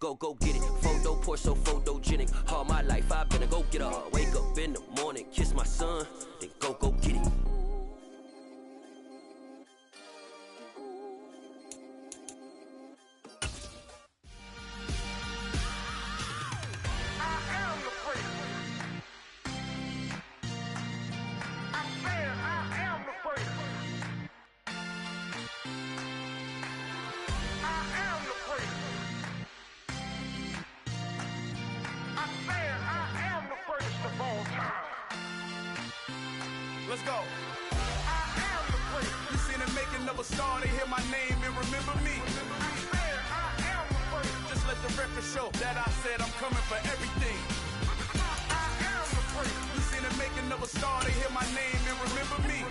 go get it. Photo pour so photogenic. All my life I've been a go getter. Wake up in the morning, kiss my son, then go get it. Let's go. You seen the making of a star, they hear my name and remember me. Just let the record show that I said I'm coming for everything. You seen the making of a star, they hear my name and remember me.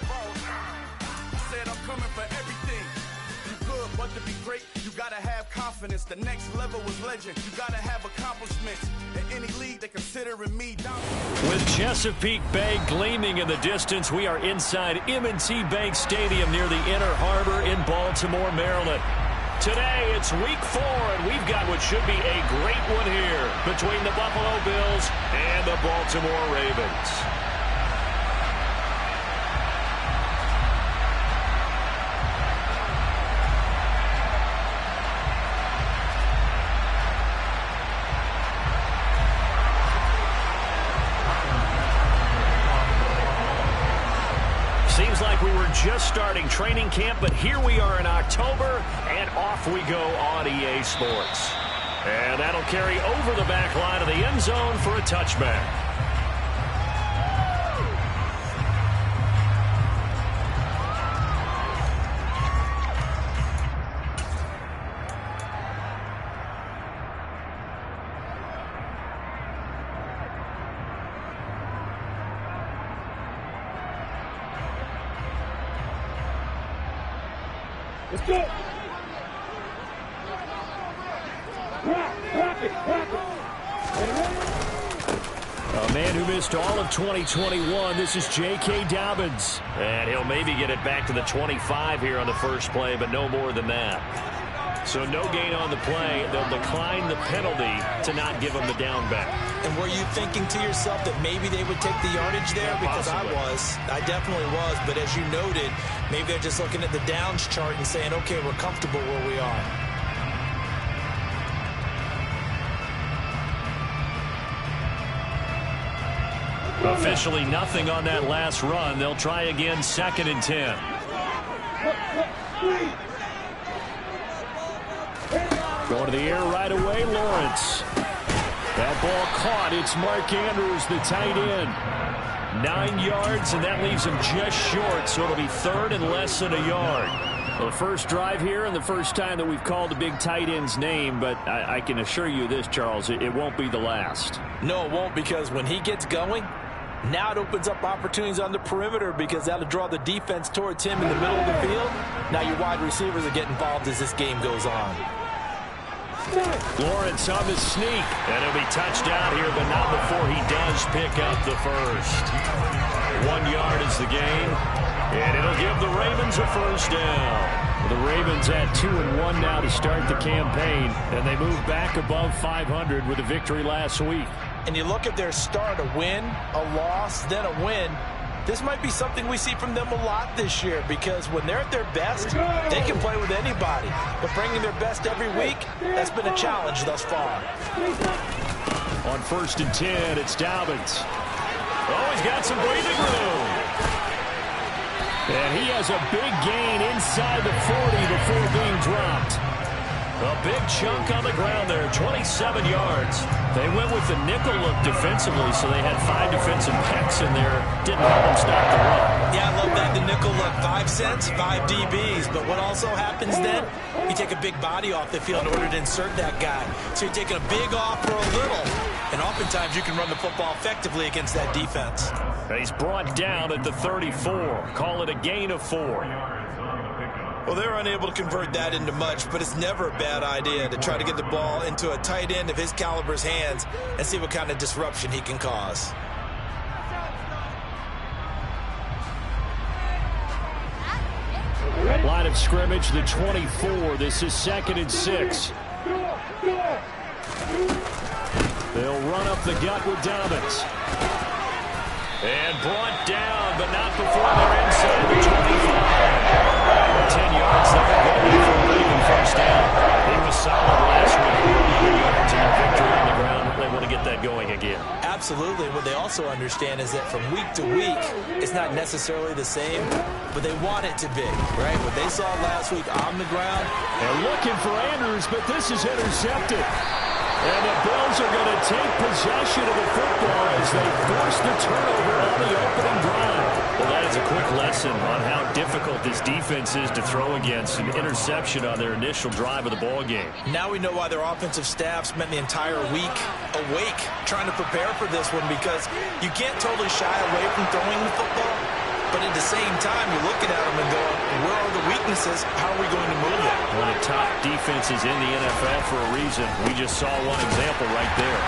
I said I'm coming for everything. You good, but to be great, you gotta have confidence. The next level was legend. You gotta have accomplishments. In any league, they considering me down. With Chesapeake Bay gleaming in the distance, we are inside M&T Bank Stadium near the Inner Harbor in Baltimore, Maryland. Today, it's week 4, and we've got what should be a great one here between the Buffalo Bills and the Baltimore Ravens. Seems like we were just starting training camp, but here we are in October, and off we go on EA Sports. And that'll carry over the back line of the end zone for a touchback. Let's go. A man who missed all of 2021, this is J.K. Dobbins. And he'll maybe get it back to the 25 here on the first play, but no more than that. So no gain on the play. They'll decline the penalty to not give him the down back. And were you thinking to yourself that maybe they would take the yardage there? Because I definitely was. But as you noted, maybe they're just looking at the downs chart and saying, okay, we're comfortable where we are. Officially nothing on that last run. They'll try again, 2nd and 10. Going to the air right away, Lawrence. That ball caught. It's Mark Andrews, the tight end. 9 yards, and that leaves him just short, so it'll be 3rd and less than a yard. Well, the first drive here and the first time that we've called the big tight end's name, but I can assure you this, Charles, it won't be the last. No, it won't, because when he gets going, now it opens up opportunities on the perimeter because that'll draw the defense towards him in the middle of the field. Now your wide receivers are getting involved as this game goes on. Lawrence on the sneak, and he'll be touched out here, but not before he does pick up the first. 1 yard is the gain, and it'll give the Ravens a first down. The Ravens at 2-1 now to start the campaign, and they move back above 500 with a victory last week. And you look at their start, a win, a loss, then a win. This might be something we see from them a lot this year because when they're at their best, they can play with anybody. But bringing their best every week, that's been a challenge thus far. On 1st and 10, it's Dobbins. Oh, he's got some breathing room. And he has a big gain inside the 40 before being dropped. A big chunk on the ground there, 27 yards. They went with the nickel look defensively, so they had 5 defensive backs in there. Didn't help them stop the run. Yeah, I love that, the nickel look. 5 cents, 5 DBs. But what also happens then, you take a big body off the field in order to insert that guy. So you're taking a big off for a little. And oftentimes you can run the football effectively against that defense. He's brought down at the 34. Call it a gain of 4. Well, they're unable to convert that into much, but it's never a bad idea to try to get the ball into a tight end of his caliber's hands and see what kind of disruption he can cause. Line of of scrimmage, the 24. This is 2nd and 6. They'll run up the gut with Dobbins. And brought down, but not before they're inside the 25. 10 yards there, going for a Raven first down. He was solid last week. 100 yards and a victory on the ground. They want to get that going again. Absolutely. What they also understand is that from week to week, it's not necessarily the same, but they want it to be, right? What they saw last week on the ground. They're looking for Andrews, but this is intercepted. And the Bills are going to take possession of the football as they force the turnover on the opening drive. Well, that is a quick lesson on how difficult this defense is to throw against. An interception on their initial drive of the ball game. Now we know why their offensive staff spent the entire week awake trying to prepare for this one, because you can't totally shy away from throwing the football. But at the same time, you're looking at them and going, where are the weaknesses? How are we going to move it? One of the top defenses in the NFL for a reason. We just saw one example right there.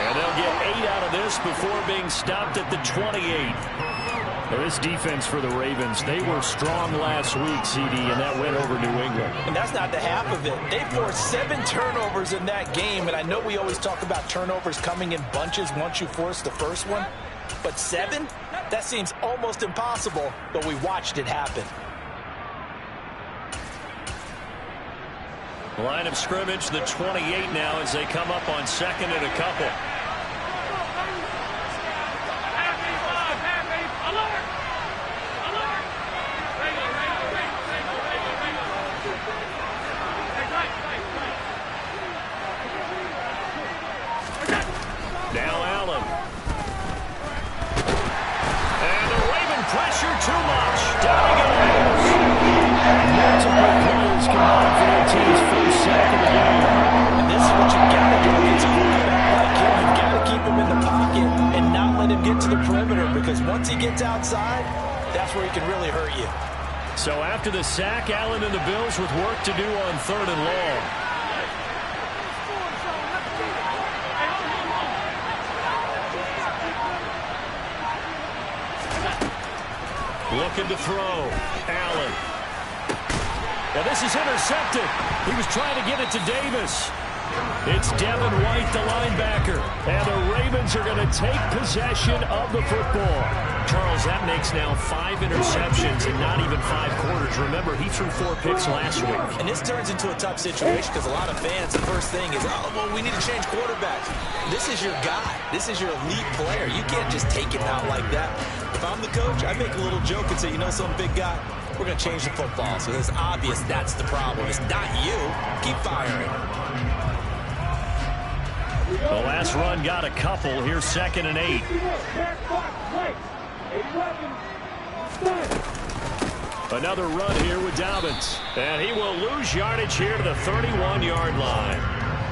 And they'll get 8 out of this before being stopped at the 28. Now, this defense for the Ravens, they were strong last week, CD, and that went over New England. And that's not the half of it. They forced 7 turnovers in that game, and I know we always talk about turnovers coming in bunches once you force the first one. But 7? That seems almost impossible, but we watched it happen. Line of scrimmage, the 28 now as they come up on 2nd and a couple. Now Allen. And the Raven pressure too much. Down he goes. Multiple players combined for their team's first sack of the game. And this is what you got to do against a quarterback like him. You've got to keep him in the pocket and not let him get to the perimeter, because once he gets outside, that's where he can really hurt you. So after the sack, Allen and the Bills with work to do on 3rd and long. Looking to throw. Allen. Now this is intercepted. He was trying to get it to Davis. It's Devin White, the linebacker. And the Ravens are going to take possession of the football. Charles, that makes now 5 interceptions in not even 5 quarters. Remember, he threw 4 picks last week. And this turns into a tough situation because a lot of fans, the first thing is, oh, well, we need to change quarterbacks. This is your guy. This is your elite player. You can't just take him out like that. If I'm the coach, I make a little joke and say, you know, some big guy, we're going to change the football. So it's obvious that's the problem. It's not you. Keep firing. The last run got a couple. Here's 2nd and 8. Another run here with Dobbins. And he will lose yardage here to the 31-yard line.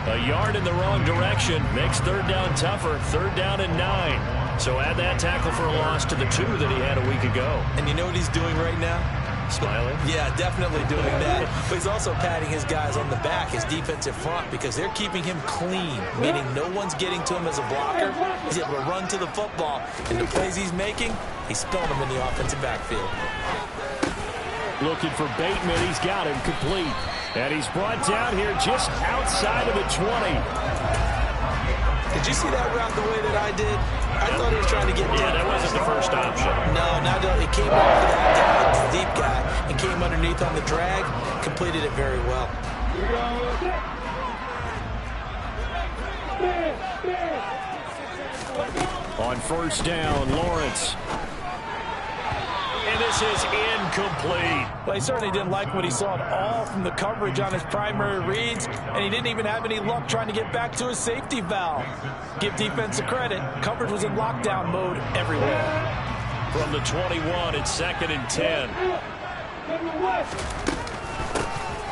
A yard in the wrong direction makes 3rd down tougher. 3rd down and 9. So add that tackle for a loss to the 2 that he had a week ago. And you know what he's doing right now? Smiling? Yeah, definitely doing that. But he's also patting his guys on the back, his defensive front, because they're keeping him clean, meaning no one's getting to him as a blocker. He's able to run to the football. And the plays he's making, he's spilling them in the offensive backfield. Looking for Bateman. He's got him complete. And he's brought down here just outside of the 20. Did you see that route the way that I did? I thought he was trying to get Yeah, that wasn't the first option. No, it came off of that deep guy and came underneath on the drag, completed it very well. On 1st down, Lawrence. And this is incomplete. Well, he certainly didn't like what he saw at all from the coverage on his primary reads, and he didn't even have any luck trying to get back to his safety valve. Give defense a credit. Coverage was in lockdown mode everywhere. From the 21, it's 2nd and 10.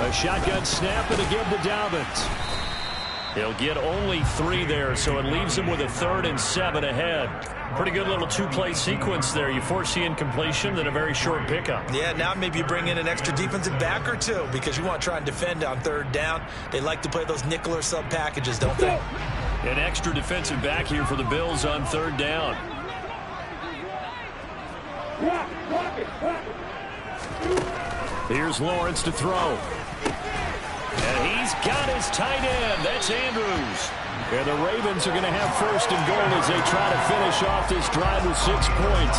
A shotgun snap and again to Dobbins. He'll get only 3 there, so it leaves him with a 3rd and 7 ahead. Pretty good little 2-play sequence there. You force the incompletion, then a very short pickup. Yeah, now maybe you bring in an extra defensive back or 2 because you want to try and defend on 3rd down. They like to play those nickel or sub packages, don't they? An extra defensive back here for the Bills on 3rd down. Here's Lawrence to throw. And he's got his tight end. That's Andrews. And the Ravens are going to have first and goal as they try to finish off this drive with 6 points.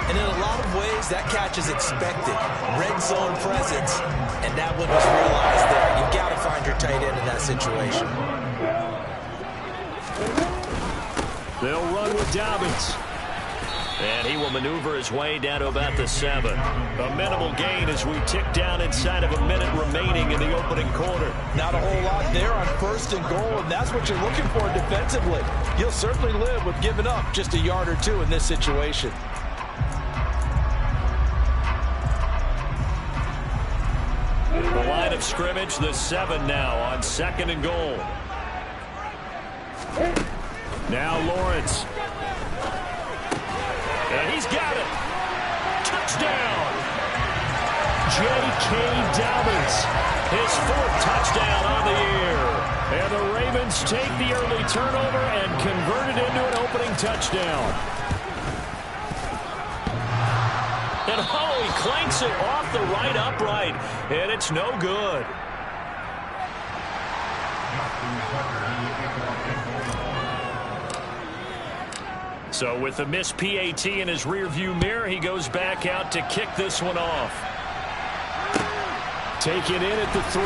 And in a lot of ways, that catch is expected. Red zone presence, and that one was realized there. You've got to find your tight end in that situation. They'll run with Dobbins. And he will maneuver his way down to about the 7. A minimal gain as we tick down inside of a minute remaining in the opening quarter. Not a whole lot there on first and goal, and that's what you're looking for defensively. You'll certainly live with giving up just a yard or two in this situation. The line of scrimmage, the 7 now on 2nd and goal. Now Lawrence. And he's got it. Touchdown. J.K. Dobbins, his 4th touchdown on the year. And the Ravens take the early turnover and convert it into an opening touchdown. And he clanks it off the right upright, and it's no good. So with the missed PAT in his rearview mirror, he goes back out to kick this one off. Taken in at the 3.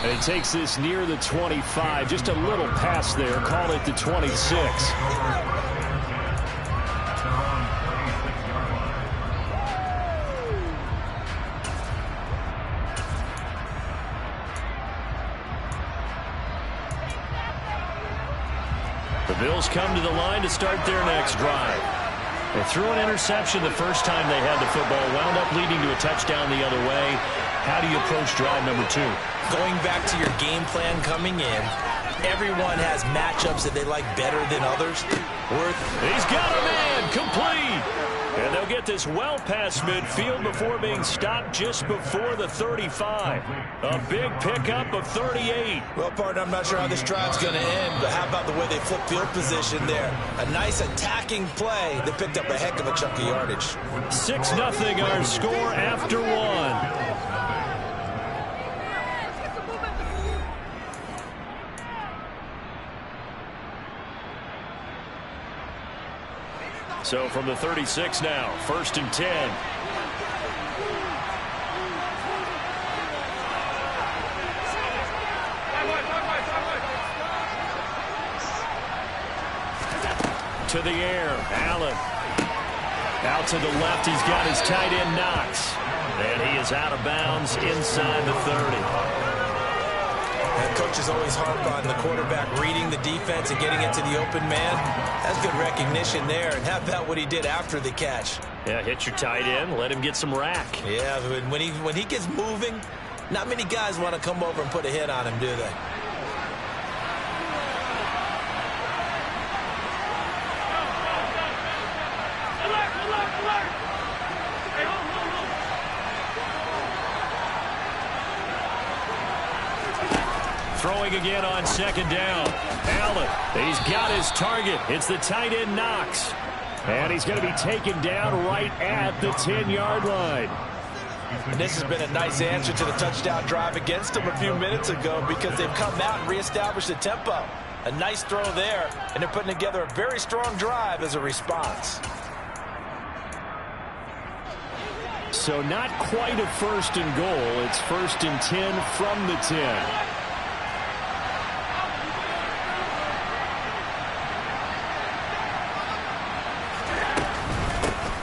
And he takes this near the 25. Just a little pass there. Call it the 26. The Bills come to the line to start their next drive. They threw an interception the first time they had the football, wound up leading to a touchdown the other way. How do you approach drive number 2? Going back to your game plan coming in, everyone has matchups that they like better than others. He's got a man, complete. And they'll get this well past midfield before being stopped just before the 35. A big pickup of 38. Well, partner, I'm not sure how this drive's going to end, but how about the way they flip field position there? A nice attacking play that picked up a heck of a chunk of yardage. 6-0 our score after 1. So from the 36 now, 1st and 10. To the air, Allen. Out to the left, he's got his tight end Knox. And he is out of bounds inside the 30. And coaches always harp on the quarterback reading the defense and getting into the open man. That's good recognition there. And how about what he did after the catch? Yeah, hit your tight end, let him get some rack. Yeah, when he gets moving, not many guys want to come over and put a hit on him, do they? Throwing again on 2nd down. Allen, he's got his target. It's the tight end Knox. And he's going to be taken down right at the 10-yard line. And this has been a nice answer to the touchdown drive against them a few minutes ago because they've come out and reestablished the tempo. A nice throw there, and they're putting together a very strong drive as a response. So not quite a 1st and goal. It's 1st and 10 from the 10.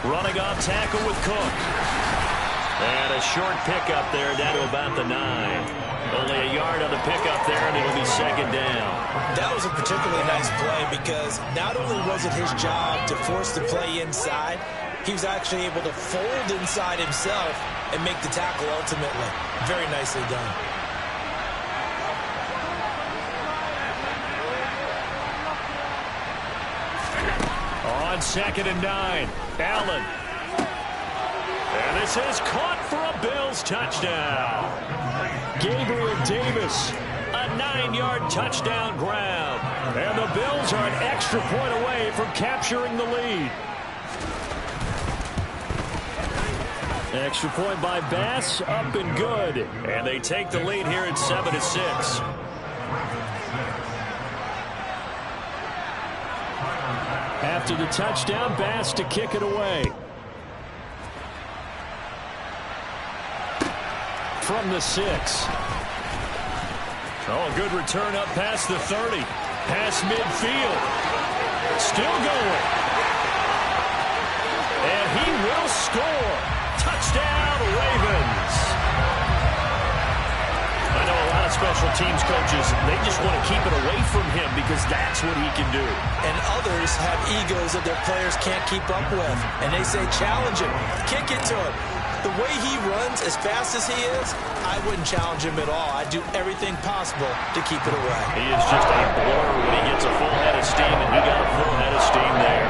Running off tackle with Cook. And a short pickup there down to about the 9. Only a yard on the pickup there, and it'll be 2nd down. That was a particularly nice play because not only was it his job to force the play inside, he was actually able to fold inside himself and make the tackle ultimately. Very nicely done. On 2nd and 9, Allen. And this is caught for a Bills touchdown. Gabriel Davis. A 9-yard touchdown grab. And the Bills are an extra point away from capturing the lead. Extra point by Bass, up and good. And they take the lead here at 7-6. After the touchdown, Bass to kick it away. From the 6. Oh, good return up past the 30. Past midfield. Still going. And he will score. Touchdown, Ravens. I know a lot of special teams coaches, they just want to keep it away from him because that's what he can do. And others have egos that their players can't keep up with. And they say, challenge him, kick it to him. The way he runs, as fast as he is, I wouldn't challenge him at all. I'd do everything possible to keep it away. He is just a blur when he gets a full head of steam, and he got a full head of steam there.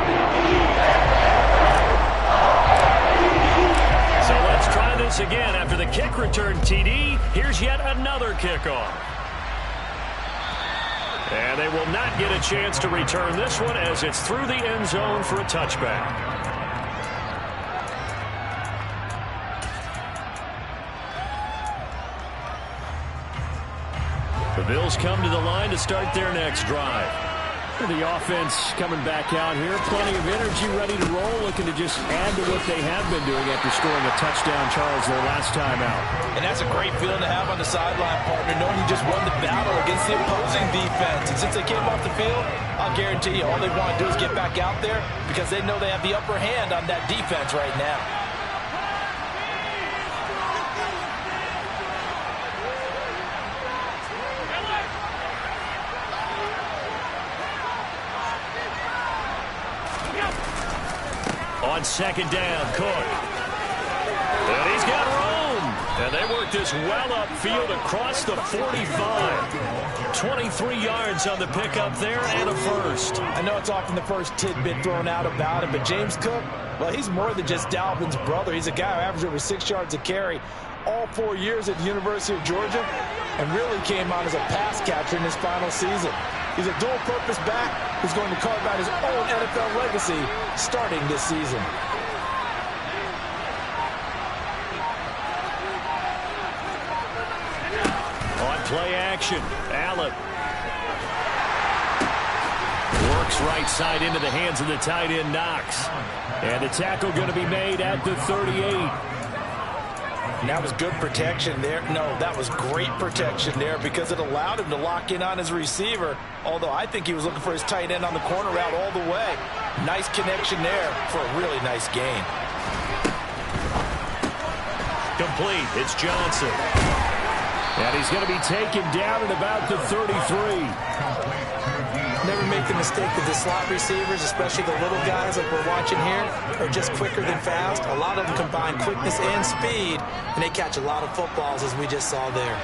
So let's try this again. After the kick return TD, here's yet another kickoff. And they will not get a chance to return this one as it's through the end zone for a touchback. The Bills come to the line to start their next drive. The offense coming back out here. Plenty of energy, ready to roll, looking to just add to what they have been doing after scoring a touchdown, Charles, their last time out. And that's a great feeling to have on the sideline, partner, knowing you just won the battle against the opposing defense. And since they came off the field, I'll guarantee you all they want to do is get back out there because they know they have the upper hand on that defense right now. On second down, Cook. And he's got room. And they work this well upfield across the 45. 23 yards on the pickup there and a first. I know it's often the first tidbit thrown out about it, but James Cook, well, he's more than just Dalvin's brother. He's a guy who averaged over 6 yards a carry all 4 years at the University of Georgia and really came out as a pass catcher in his final season. He's a dual-purpose back who's going to carve out his own NFL legacy starting this season. On play action, Allen works right side into the hands of the tight end, Knox. And the tackle going to be made at the 38. And that was good protection there. No, that was great protection there because it allowed him to lock in on his receiver, although I think he was looking for his tight end on the corner route all the way. Nice connection there for a really nice gain. Complete. It's Johnson. And he's going to be taken down at about the 33. Never make the mistake that the slot receivers, especially the little guys like we're watching here, are just quicker than fast. A lot of them combine quickness and speed, and they catch a lot of footballs, as we just saw there.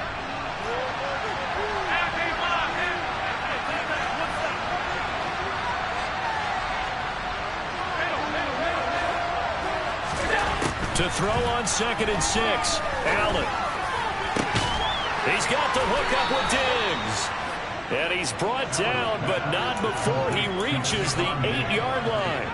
To throw on 2nd and 6, Allen. He's got the hook up with Diggs. And he's brought down, but not before he reaches the 8-yard line.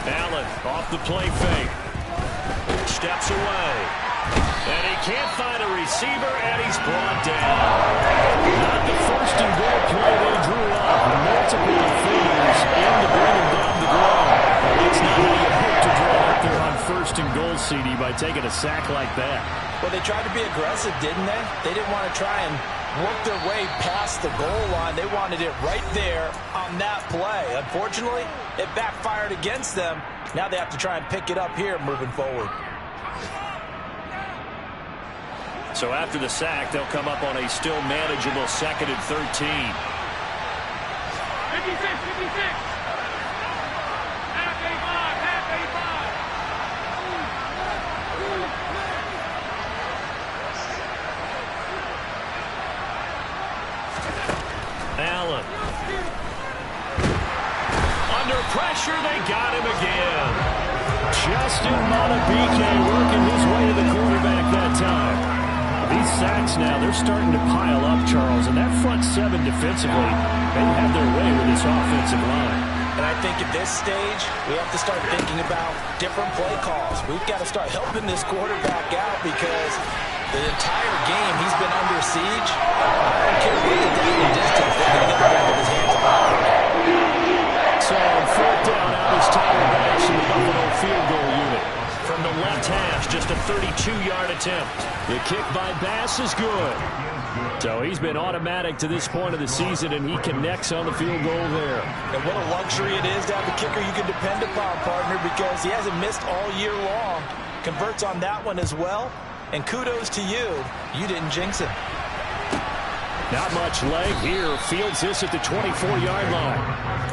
Allen off the play fake. Steps away. And he can't find a receiver, and he's brought down. Not the first and goal play they drew up. Multiple defenders in to bring him down the ground. It's not how you hope to draw up there on 1st and goal, CD, by taking a sack like that. Well, they tried to be aggressive, didn't they? They didn't want to try and work their way past the goal line. They wanted it right there on that play. Unfortunately, it backfired against them. Now they have to try and pick it up here moving forward. So after the sack, they'll come up on a still manageable 2nd and 13. 56, 56. Allen. Under pressure, they got him again. Justin Montebique working his way to the quarterback that time. These sacks now, they're starting to pile up, Charles, and that front seven defensively, they have their way with this offensive line. And I think at this stage, we have to start thinking about different play calls. We've got to start helping this quarterback out because the entire game he's been under siege. I don't care what the down and distance, they're going to get the ball with his hands on. So on fourth down, out is Tyler Banks in the Buffalo field goal unit. From the left hash, just a 32-yard attempt. The kick by Bass is good. So he's been automatic to this point of the season, and he connects on the field goal there. And what a luxury it is to have a kicker you can depend upon, partner, because he hasn't missed all year long. Converts on that one as well. And kudos to you. You didn't jinx it. Not much leg here. Fields this at the 24-yard line.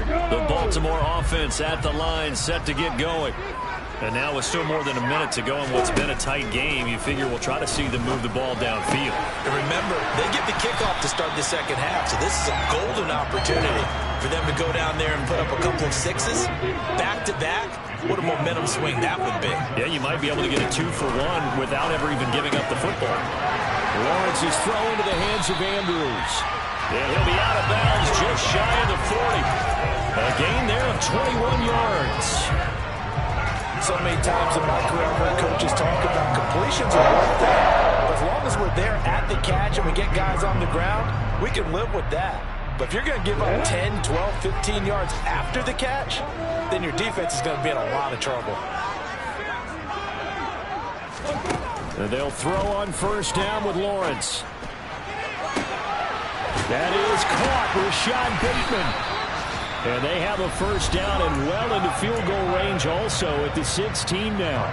The Baltimore offense at the line, set to get going. And now with still more than a minute to go in what's been a tight game, you figure we'll try to see them move the ball downfield. And remember, they get the kickoff to start the second half, so this is a golden opportunity for them to go down there and put up a couple of sixes. Back-to-back, what a momentum swing that would be. Yeah, you might be able to get a 2-for-1 without ever even giving up the football. Lawrence is thrown into the hands of Andrews. And he'll be out of bounds just shy of the 40. A gain there of 21 yards. So many times in my career, I've heard coaches talk about completions are one thing. But as long as we're there at the catch and we get guys on the ground, we can live with that. But if you're going to give up 10, 12, 15 yards after the catch, then your defense is going to be in a lot of trouble. And they'll throw on first down with Lawrence. That is caught. Rashad Bateman. And they have a first down and well into field goal range also at the 16 now.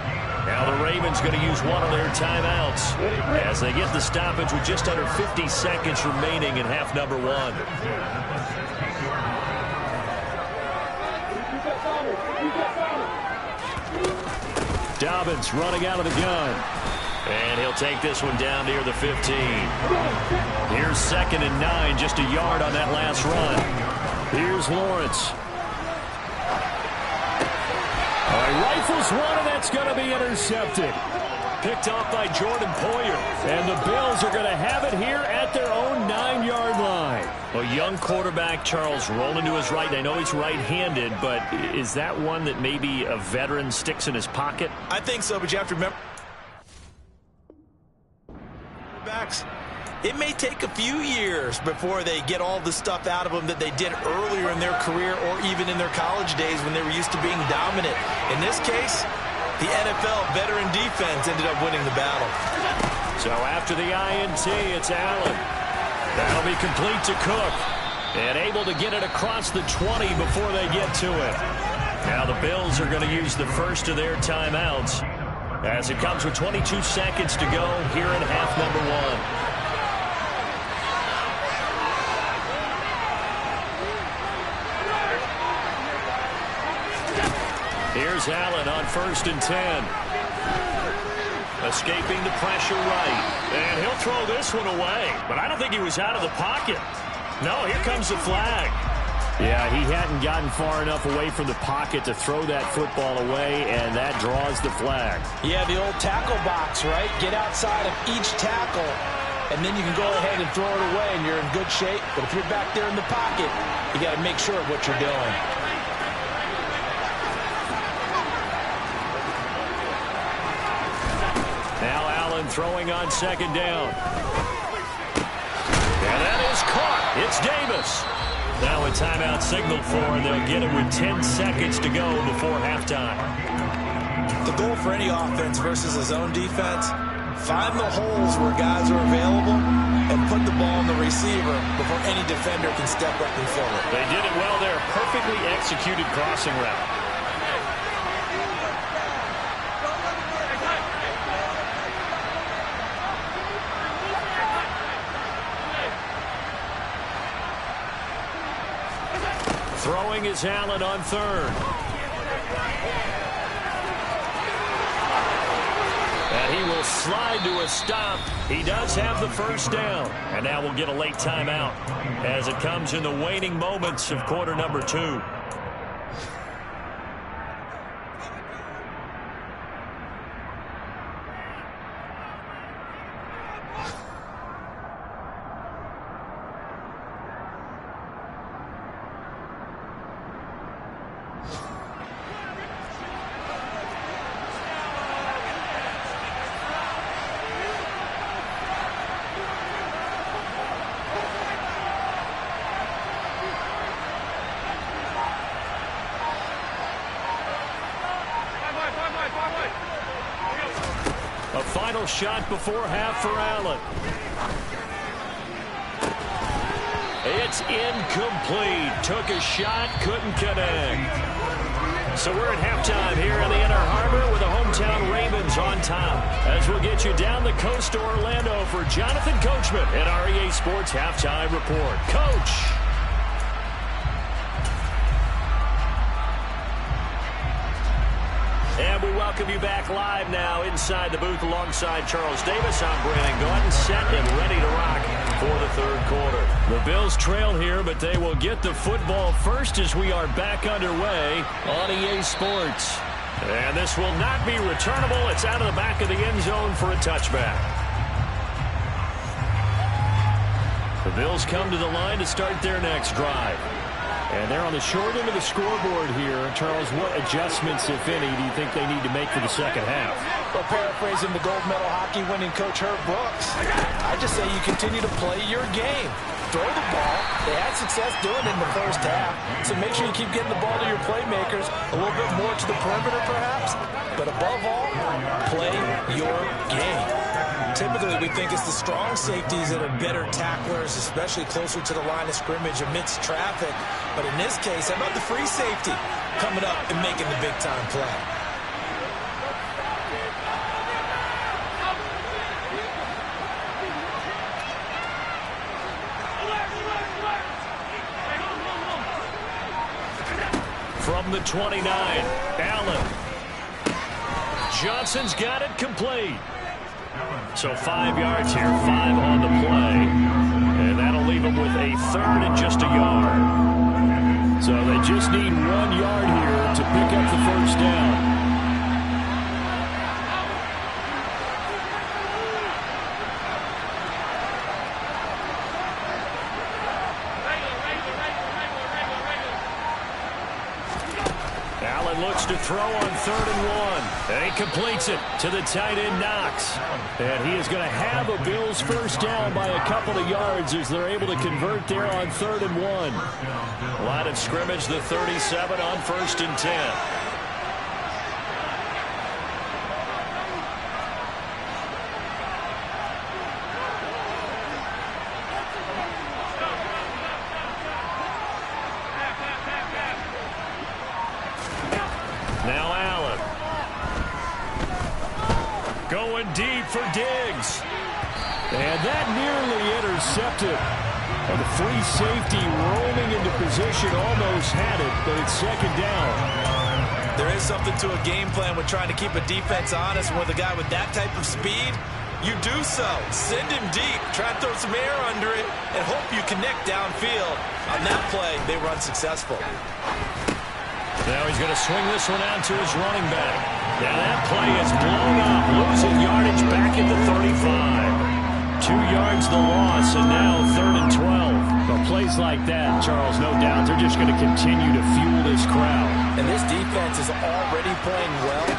Now the Ravens going to use one of their timeouts as they get the stoppage with just under 50 seconds remaining in half number one. Dobbins running out of the gun. And he'll take this one down near the 15. Here's 2nd and 9, just a yard on that last run. Here's Lawrence. All right, rifles one, and that's going to be intercepted. Picked off by Jordan Poyer. And the Bills are going to have it here at their own 9-yard line. A young quarterback, Charles, rolling to his right. I know he's right-handed, but is that one that maybe a veteran sticks in his pocket? I think so, but you have to remember, it may take a few years before they get all the stuff out of them that they did earlier in their career or even in their college days when they were used to being dominant. In this case, the NFL veteran defense ended up winning the battle. So after the INT, it's Allen. That'll be complete to Cook. And able to get it across the 20 before they get to it. Now the Bills are going to use the first of their timeouts as it comes with 22 seconds to go here in half number one. Here's Allen on 1st and 10. Escaping the pressure right. And he'll throw this one away. But I don't think he was out of the pocket. No, here comes the flag. Yeah, he hadn't gotten far enough away from the pocket to throw that football away, and that draws the flag. Yeah, the old tackle box, right? Get outside of each tackle, and then you can go ahead and throw it away, and you're in good shape. But if you're back there in the pocket, you got to make sure of what you're doing. Now Allen throwing on 2nd down. And that is caught. It's Davis. Now a timeout signaled for, and they'll get it with 10 seconds to go before halftime. The goal for any offense versus a zone defense, find the holes where guys are available and put the ball on the receiver before any defender can step up and fill it. They did it well there. Perfectly executed crossing route. Throwing is Allen on third. And he will slide to a stop. He does have the first down. And now we'll get a late timeout as it comes in the waning moments of quarter number 2. A final shot before half for Allen. It's incomplete. Took a shot, couldn't connect. So we're at halftime here in the Inner Harbor with the hometown Ravens on top. As we'll get you down the coast to Orlando for Jonathan Coachman at REA Sports Halftime Report. Coach. And we welcome you back live now inside the booth alongside Charles Davis. I'm Brandon Gordon, set and ready to rock for the third quarter. The Bills trail here, but they will get the football first as we are back underway on EA Sports. And this will not be returnable. It's out of the back of the end zone for a touchback. The Bills come to the line to start their next drive. And they're on the short end of the scoreboard here. Charles, what adjustments, if any, do you think they need to make for the second half? Well, paraphrasing the gold medal hockey winning coach Herb Brooks, I just say you continue to play your game. Throw the ball. They had success doing it in the first half. So make sure you keep getting the ball to your playmakers, a little bit more to the perimeter perhaps. But above all, play your game. Typically, we think it's the strong safeties that are better tacklers, especially closer to the line of scrimmage amidst traffic. But in this case, how about the free safety coming up and making the big-time play? From the 29, Allen. Johnson's got it complete. So 5 yards here, 5 on the play. And that'll leave them with a third and just a yard. So they just need 1 yard here to pick up the first down. Allen looks to throw on 3rd and 1. And he completes it to the tight end, Knox. And he is going to have a Bills first down by a couple of yards as they're able to convert there on 3rd and 1. Line of scrimmage, the 37 on 1st and 10. Now Allen. Going deep for Diggs. And that nearly intercepted. And the free safety roaming into position almost had it, but it's second down. There is something to a game plan with trying to keep a defense honest. With a guy with that type of speed, you do so. Send him deep. Try to throw some air under it and hope you connect downfield. On that play, they were unsuccessful. Now he's going to swing this one out to his running back. Now that play is blown up, losing yardage back at the 35. 2 yards the loss, and now 3rd and 12. But plays like that, Charles, no doubt, they're just going to continue to fuel this crowd. And this defense is already playing well,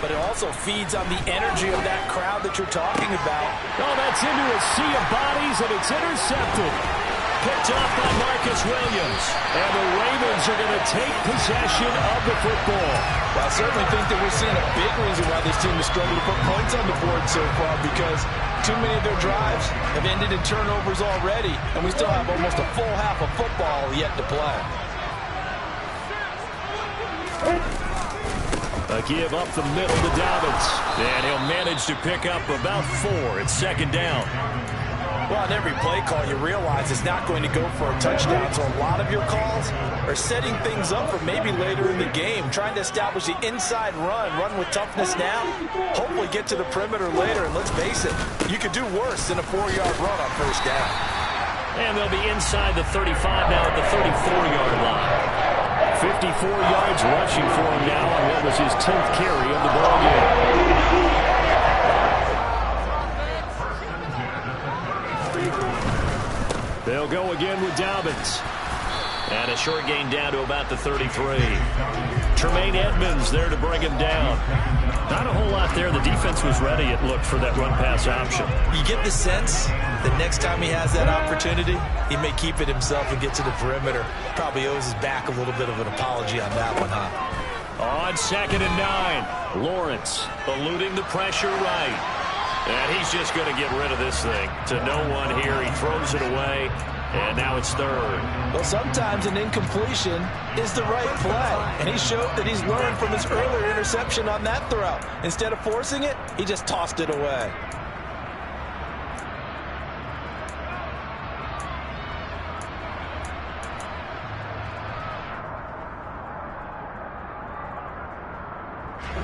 but it also feeds on the energy of that crowd that you're talking about. Oh, that's into a sea of bodies, and it's intercepted. Picked off by Marcus Williams. And the Ravens are going to take possession of the football. Well, I certainly think that we're seeing a big reason why this team is struggling to put points on the board so far, because too many of their drives have ended in turnovers already, and we still have almost a full half of football yet to play. A give up the middle to Dobbins. And he'll manage to pick up about 4. It's second down. Well, on every play call, you realize it's not going to go for a touchdown, so a lot of your calls are setting things up for maybe later in the game, trying to establish the inside run with toughness now, hopefully get to the perimeter later, and let's face it, you could do worse than a 4-yard run on first down. And they'll be inside the 35 now at the 34-yard line. 54 yards rushing for him now on what was his 10th carry of the ball game. They'll go again with Dobbins. And a short gain down to about the 33. Tremaine Edmonds there to bring him down. Not a whole lot there. The defense was ready, it looked, for that run-pass option. You get the sense that next time he has that opportunity, he may keep it himself and get to the perimeter. Probably owes his back a little bit of an apology on that one, huh? On 2nd and 9, Lawrence eluding the pressure right. And he's just going to get rid of this thing to no one here. He throws it away, and now it's 3rd. Well, sometimes an incompletion is the right play, and he showed that he's learned from his earlier interception on that throw. Instead of forcing it, he just tossed it away.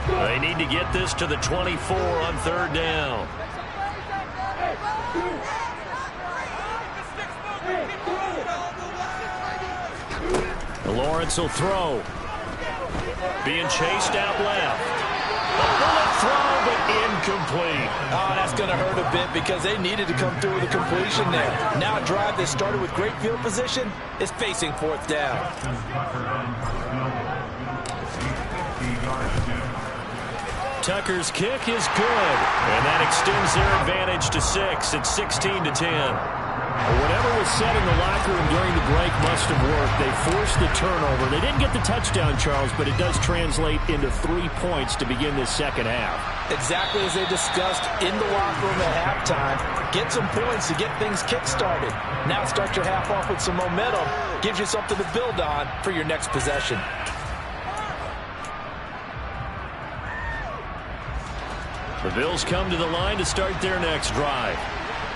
They need to get this to the 24 on 3rd down. Lawrence will throw. Being chased out left. A bullet throw, but incomplete. Oh, that's going to hurt a bit because they needed to come through with a completion there. Now a drive that started with great field position is facing 4th down. Tucker's kick is good, and that extends their advantage to 6. It's 16-10. Whatever was said in the locker room during the break must have worked. They forced the turnover. They didn't get the touchdown, Charles, but it does translate into 3 points to begin this second half. Exactly as they discussed in the locker room at halftime. Get some points to get things kick-started. Now start your half off with some momentum. Gives you something to build on for your next possession. The Bills come to the line to start their next drive.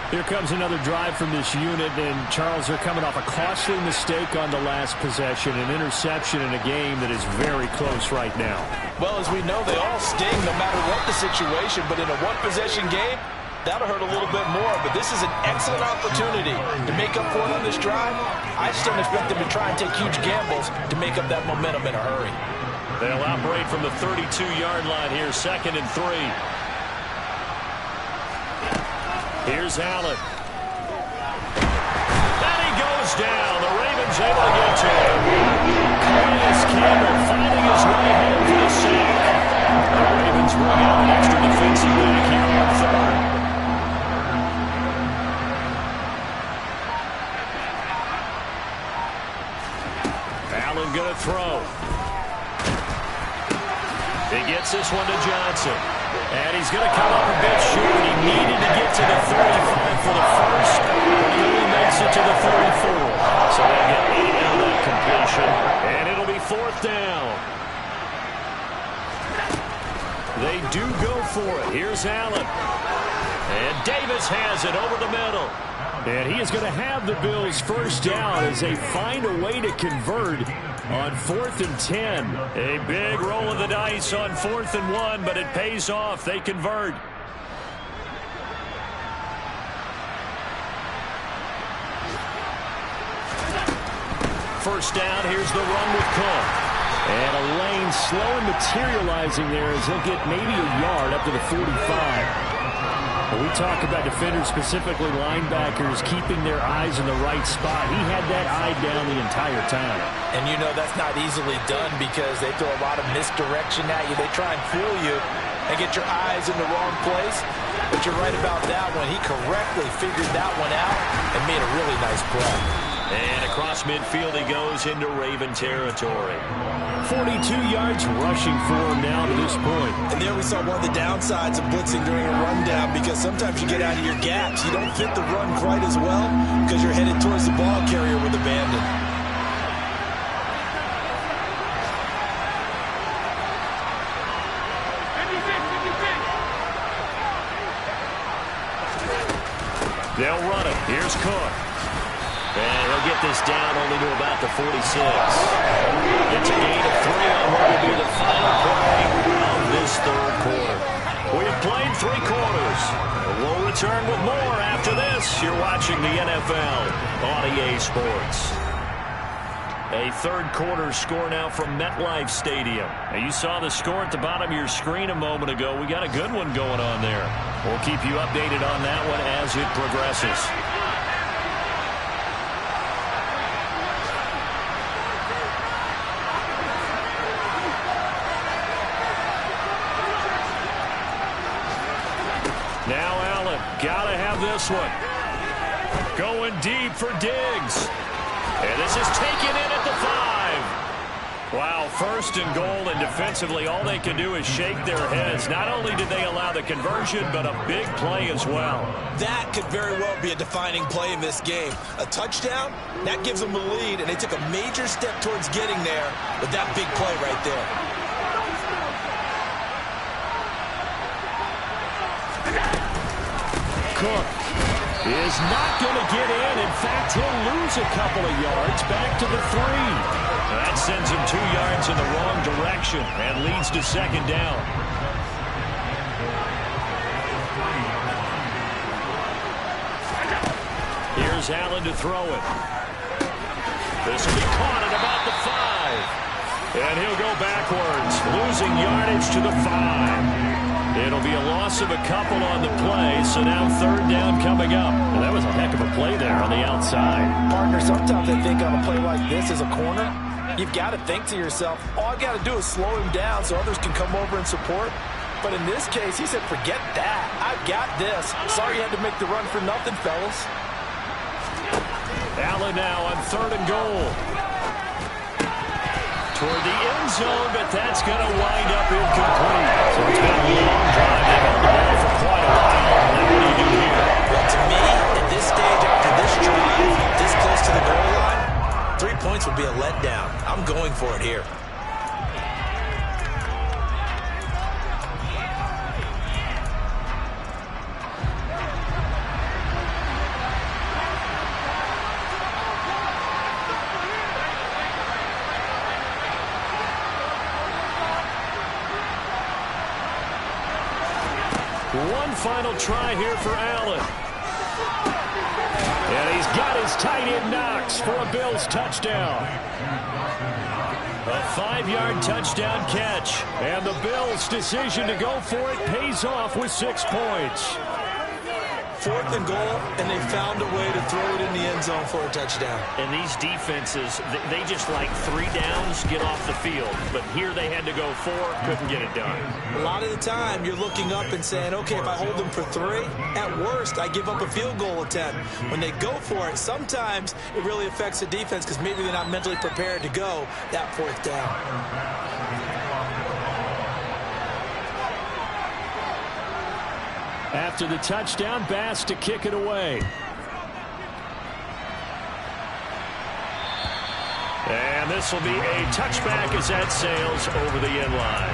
Here comes another drive from this unit, and Charles, they're coming off a costly mistake on the last possession, an interception in a game that is very close right now. Well, as we know, they all sting no matter what the situation, but in a one-possession game, that'll hurt a little bit more, but this is an excellent opportunity to make up for it on this drive. I just don't expect them to try and take huge gambles to make up that momentum in a hurry. They'll operate from the 32-yard line here, 2nd and 3. Here's Allen. And he goes down. The Ravens able to get to him. Calais Campbell finding his way home for the sack. The Ravens bring out an extra defensive back here on 3rd. Allen going to throw. He gets this one to Johnson. And he's going to come up a bit short. He needed to get to the 35 for the first, but he only makes it to the 34. So they'll get 8 out of that completion, and it'll be 4th down. They do go for it. Here's Allen. And Davis has it over the middle. And he is going to have the Bills' first down as they find a way to convert on 4th and 10. A big roll of the dice on 4th and 1, but it pays off. They convert. First down, here's the run with Cook. And a lane slow and materializing there as he'll get maybe a yard up to the 45. When we talk about defenders, specifically linebackers, keeping their eyes in the right spot, he had that eye down the entire time. And you know that's not easily done because they throw a lot of misdirection at you. They try and fool you and get your eyes in the wrong place. But you're right about that one. He correctly figured that one out and made a really nice play. And across midfield he goes into Raven territory. 42 yards rushing for him now to this point. And there we saw one of the downsides of blitzing during a rundown because sometimes you get out of your gaps. You don't fit the run quite as well because you're headed towards the ball carrier with abandon. They'll on it. Here's Cook. And he'll get this down only to about the 46. It's a gain of 3 on what will be the final play of this third quarter. We have played 3 quarters. We'll return with more after this. You're watching the NFL on EA Sports. A third quarter score now from MetLife Stadium. And you saw the score at the bottom of your screen a moment ago. We got a good one going on there. We'll keep you updated on that one as it progresses. Now Allen, gotta have this one. Going deep for Diggs. And this is taken in at the 5. Wow, first and goal, and defensively all they can do is shake their heads. Not only did they allow the conversion, but a big play as well. That could very well be a defining play in this game. A touchdown, that gives them the lead, and they took a major step towards getting there with that big play right there. Cook is not going to get in. In fact, he'll lose a couple of yards back to the 3. That sends him 2 yards in the wrong direction and leads to second down. Here's Allen to throw it. This will be caught at about the 5. And he'll go backwards, losing yardage to the 5. It'll be a loss of a couple on the play, so now third down coming up. Well, that was a heck of a play there on the outside. Partner, sometimes I think on a play like this as a corner, you've got to think to yourself, all I've got to do is slow him down so others can come over and support. But in this case, he said, forget that. I've got this. Sorry you had to make the run for nothing, fellas. Allen now on third and goal. Toward the end zone, but that's going to wind up incomplete. So it's been a long drive. They've held the ball for quite a while. Now what do you do here? Well, to me, at this stage, after this drive, this close to the goal line, 3 points would be a letdown. I'm going for it here. One final try here for Allen. And he's got his tight end Knox for a Bills touchdown. A 5-yard touchdown catch. And the Bills' decision to go for it pays off with 6 points. 4th and goal, and they found a way to throw it in the end zone for a touchdown. And these defenses, they just like 3 downs, get off the field. But here they had to go 4, couldn't get it done. A lot of the time, you're looking up and saying, okay, if I hold them for 3, at worst, I give up a field goal attempt. When they go for it, sometimes it really affects the defense because maybe they're not mentally prepared to go that 4th down. After the touchdown, Bass to kick it away. And this will be a touchback as that sails over the end line.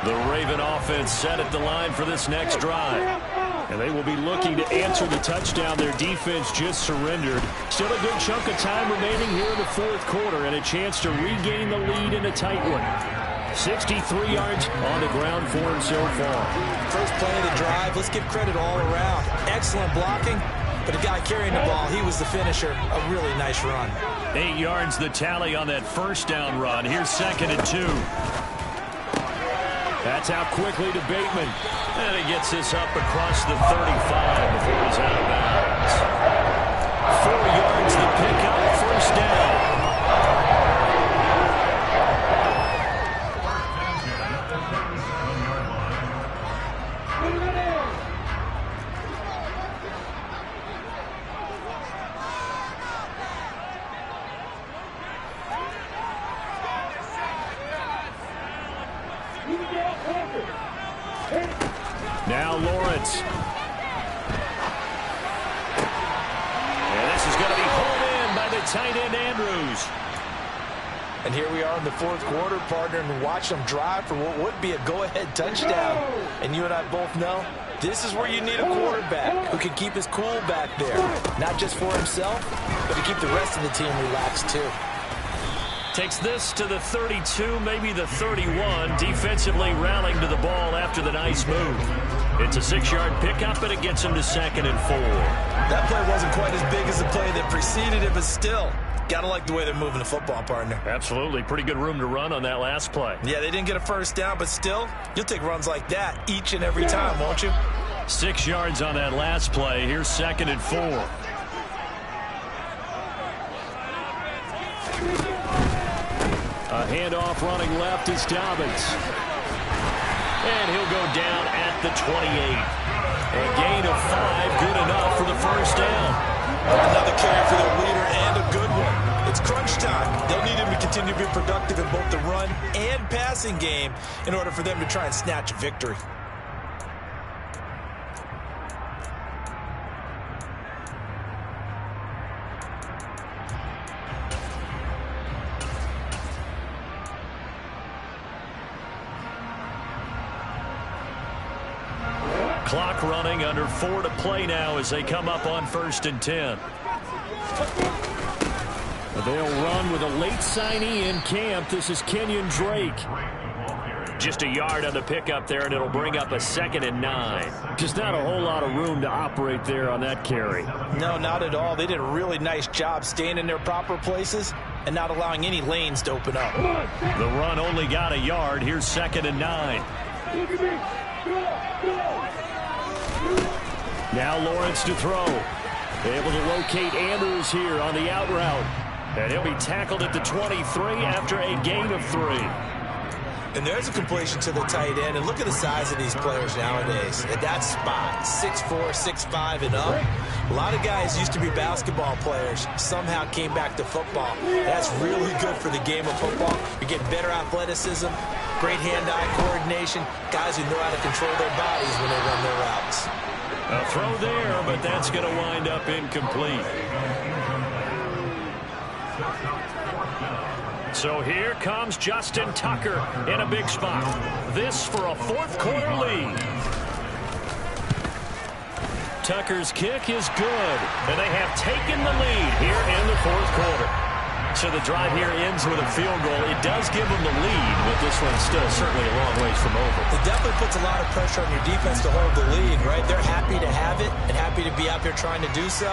The Raven offense set at the line for this next drive. And they will be looking to answer the touchdown their defense just surrendered. Still a good chunk of time remaining here in the 4th quarter and a chance to regain the lead in a tight one. 63 yards on the ground for him so far. First play of the drive, let's give credit all around. Excellent blocking, but the guy carrying the ball, he was the finisher. A really nice run. 8 yards the tally on that first down run. Here's 2nd and 2. That's out quickly to Bateman. And he gets this up across the 35 before he's out of bounds. 4 yards the pickup, first down. Now Lawrence. tight end Andrews. And here we are in the fourth quarter, partner, and watch them drive for what would be a go-ahead touchdown. And you and I both know this is where you need a quarterback who can keep his cool back there. Not just for himself, but to keep the rest of the team relaxed too. Takes this to the 32, maybe the 31. Defensively rallying to the ball after the nice move. It's a 6-yard pickup, and it gets him to 2nd and 4. That play wasn't quite as big as the play that preceded it, but still. Gotta like the way they're moving the football, partner. Absolutely. Pretty good room to run on that last play. Yeah, they didn't get a first down, but still, you'll take runs like that each and every time, won't you? 6 yards on that last play. Here's 2nd and 4. A handoff running left is Dobbins. And he'll go down at the 28. A gain of 5, good enough for the first down. Another carry for their leader and a good one. It's crunch time. They'll need him to continue to be productive in both the run and passing game in order for them to try and snatch a victory. Clock running, under 4 to play now as they come up on 1st and 10. They'll run with a late signee in camp. This is Kenyon Drake. Just a yard on the pickup there, and it'll bring up a 2nd and 9. Just not a whole lot of room to operate there on that carry. No, not at all. They did a really nice job staying in their proper places and not allowing any lanes to open up. The run only got a yard. Here's 2nd and 9. Now Lawrence to throw. Able to locate Andrews here on the out route. And he'll be tackled at the 23 after a gain of 3. And there's a completion to the tight end. And look at the size of these players nowadays. At that spot, 6'4", 6'5", and up. A lot of guys used to be basketball players. Somehow came back to football. That's really good for the game of football. You're getting better athleticism, great hand-eye coordination, guys who know how to control their bodies when they run their routes. A throw there, but that's going to wind up incomplete. So here comes Justin Tucker in a big spot. This for a fourth quarter lead. Tucker's kick is good, and they have taken the lead here in the fourth quarter. So the drive here ends with a field goal. It does give them the lead, but this one's still certainly a long ways from over. It definitely puts a lot of pressure on your defense to hold the lead, right? They're happy to have it and happy to be out there trying to do so.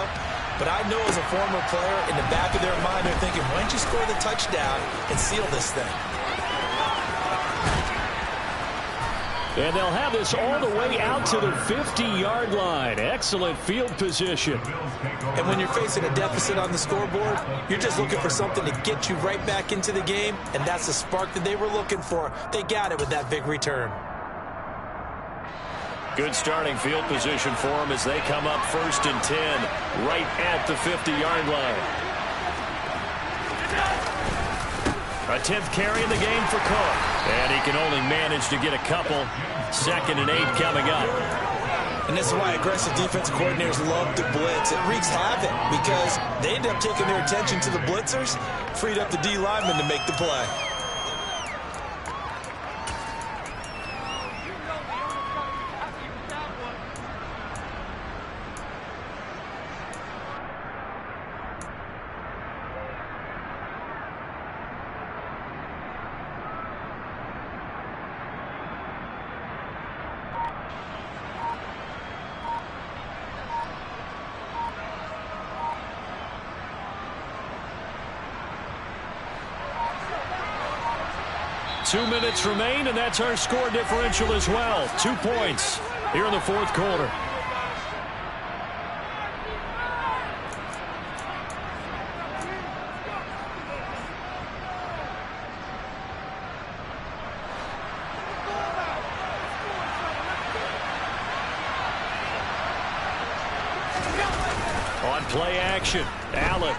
But I know as a former player, in the back of their mind, they're thinking, why don't you score the touchdown and seal this thing? And they'll have this all the way out to the 50-yard line. Excellent field position. And when you're facing a deficit on the scoreboard, you're just looking for something to get you right back into the game, and that's the spark that they were looking for. They got it with that big return. Good starting field position for them as they come up 1st and 10, right at the 50-yard line. A 10th carry in the game for Cook. And he can only manage to get a couple. 2nd and 8 coming up. And this is why aggressive defensive coordinators love to blitz. It wreaks havoc because they end up taking their attention to the blitzers, freed up the D lineman to make the play. Two minutes remain, and that's our score differential as well. 2 points here in the fourth quarter. On play action, Allen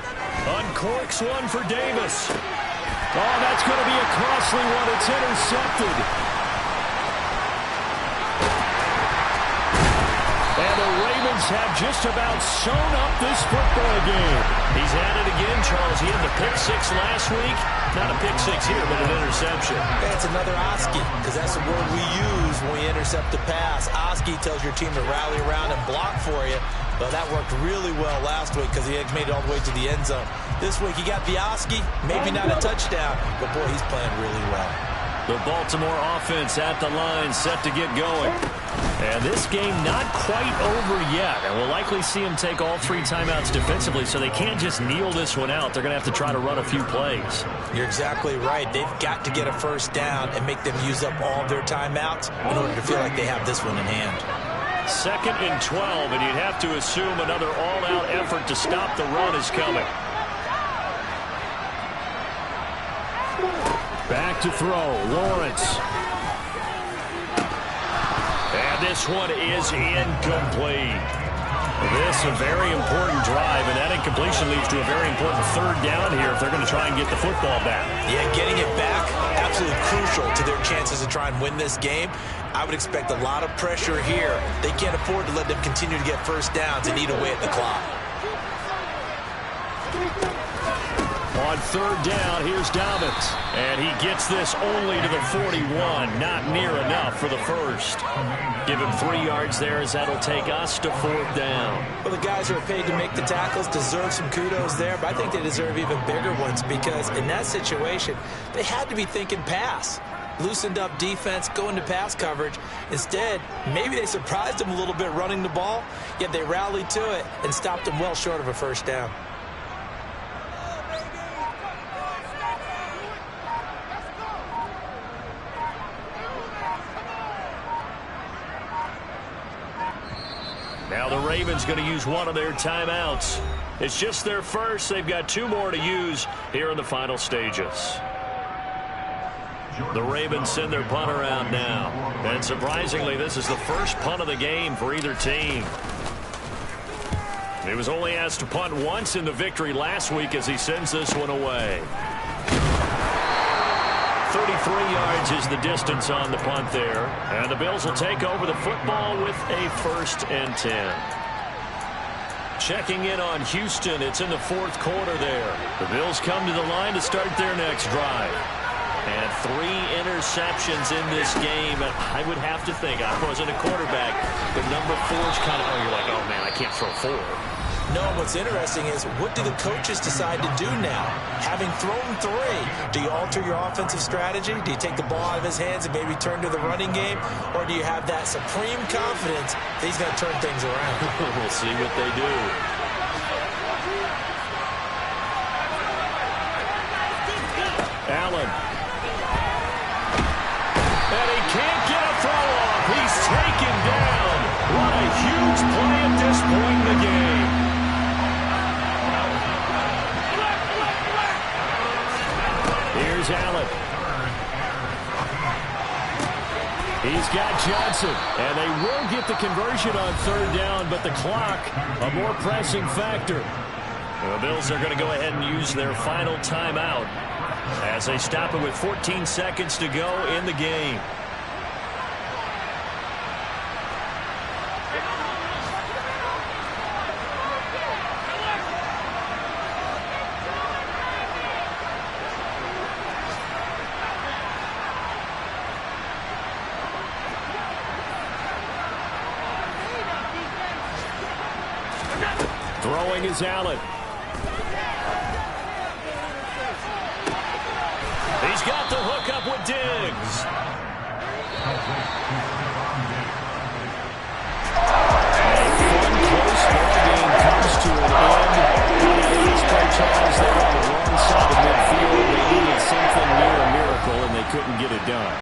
uncorks one for Davis. Oh, that's going to be a costly one. It's intercepted. And the Ravens Ravens have just about sewn up this football game. He's at it again, Charles. He had the pick six last week. Not a pick six here, but an interception. That's another Oski, because that's the word we use when we intercept a pass. Oski tells your team to rally around and block for you. Well, that worked really well last week because he had made it all the way to the end zone. This week he got the Oski, maybe not a touchdown, but boy, he's playing really well. The Baltimore offense at the line, set to get going. And this game not quite over yet. And we'll likely see them take all 3 timeouts defensively, so they can't just kneel this one out. They're going to have to try to run a few plays. You're exactly right. They've got to get a first down and make them use up all of their timeouts in order to feel like they have this one in hand. 2nd and 12, and you'd have to assume another all-out effort to stop the run is coming. Back to throw, Lawrence. And this one is incomplete. This is a very important drive, and that incompletion leads to a very important 3rd down here if they're going to try and get the football back. Yeah, getting it back, absolutely crucial to their chances to try and win this game. I would expect a lot of pressure here. They can't afford to let them continue to get first downs and eat away at the clock. On 3rd down, here's Dobbins. And he gets this only to the 41. Not near enough for the first. Give him 3 yards there as that'll take us to 4th down. Well, the guys who are paid to make the tackles deserve some kudos there, but I think they deserve even bigger ones because in that situation, they had to be thinking pass. Loosened up defense, going to pass coverage. Instead, maybe they surprised them a little bit running the ball, yet they rallied to it and stopped them well short of a first down. Now the Ravens going to use one of their timeouts. It's just their first. They've got 2 more to use here in the final stages. The Ravens send their punter out now. And surprisingly, this is the first punt of the game for either team. He was only asked to punt once in the victory last week as he sends this one away. 33 yards is the distance on the punt there. And the Bills will take over the football with a 1st and 10. Checking in on Houston. It's in the 4th quarter there. The Bills come to the line to start their next drive. And 3 interceptions in this game. And I would have to think, I wasn't a quarterback, but number 4 is kind of, you're like, oh, man, I can't throw 4. No, what's interesting is what do the coaches decide to do now? Having thrown 3, do you alter your offensive strategy? Do you take the ball out of his hands and maybe turn to the running game? Or do you have that supreme confidence that he's going to turn things around? We'll see what they do. Allen. And he can't get a throw off. He's taken down. What a huge play at this point in the game. Here's Allen. He's got Johnson. And they will get the conversion on 3rd down, but the clock, a more pressing factor. The Bills are going to go ahead and use their final timeout as they stop it with 14 seconds to go in the game. Throwing is Allen.